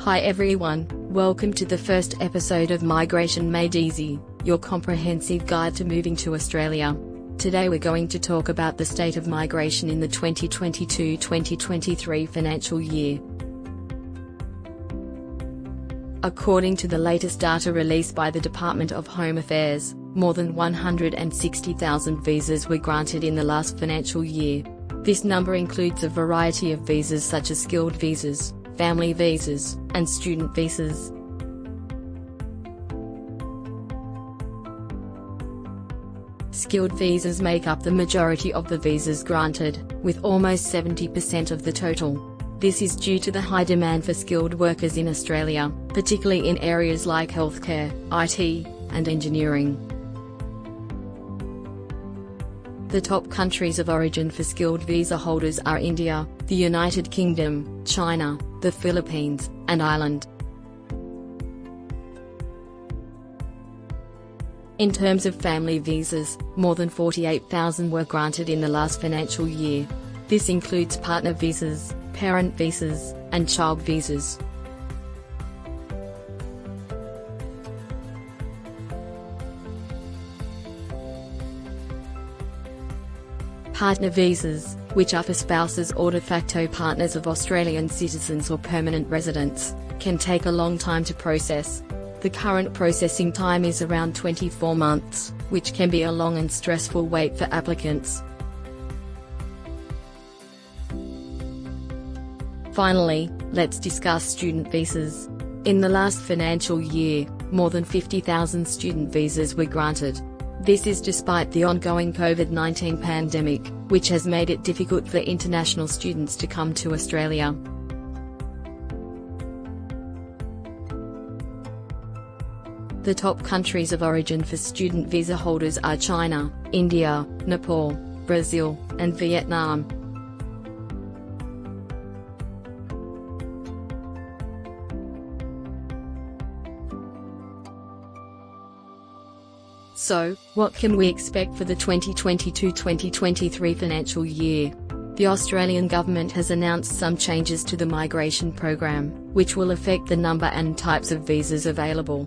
Hi everyone, welcome to the first episode of Migration Made Easy, your comprehensive guide to moving to Australia. Today we're going to talk about the state of migration in the 2022-2023 financial year. According to the latest data released by the Department of Home Affairs, more than 160,000 visas were granted in the last financial year. This number includes a variety of visas such as skilled visas, family visas, and student visas. Skilled visas make up the majority of the visas granted, with almost 70% of the total. This is due to the high demand for skilled workers in Australia, particularly in areas like healthcare, IT, and engineering. The top countries of origin for skilled visa holders are India, the United Kingdom, China, the Philippines, and Ireland. In terms of family visas, more than 48,000 were granted in the last financial year. This includes partner visas, parent visas, and child visas. Partner visas, which are for spouses or de facto partners of Australian citizens or permanent residents, can take a long time to process. The current processing time is around 24 months, which can be a long and stressful wait for applicants. Finally, let's discuss student visas. In the last financial year, more than 50,000 student visas were granted. This is despite the ongoing COVID-19 pandemic, which has made it difficult for international students to come to Australia. The top countries of origin for student visa holders are China, India, Nepal, Brazil, and Vietnam. So, what can we expect for the 2022-2023 financial year? The Australian government has announced some changes to the migration program, which will affect the number and types of visas available.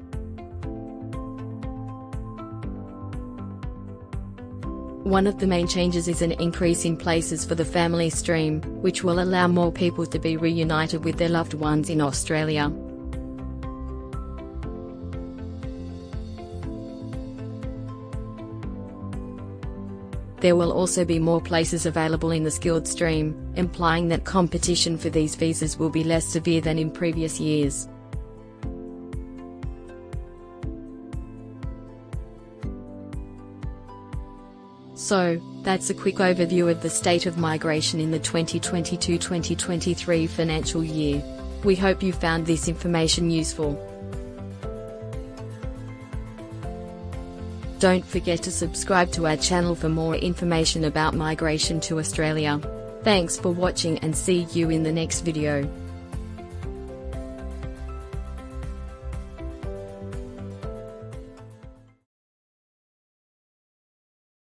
One of the main changes is an increase in places for the family stream, which will allow more people to be reunited with their loved ones in Australia. There will also be more places available in the skilled stream, implying that competition for these visas will be less severe than in previous years. So, that's a quick overview of the state of migration in the 2022-2023 financial year. We hope you found this information useful. Don't forget to subscribe to our channel for more information about migration to Australia. Thanks for watching and see you in the next video.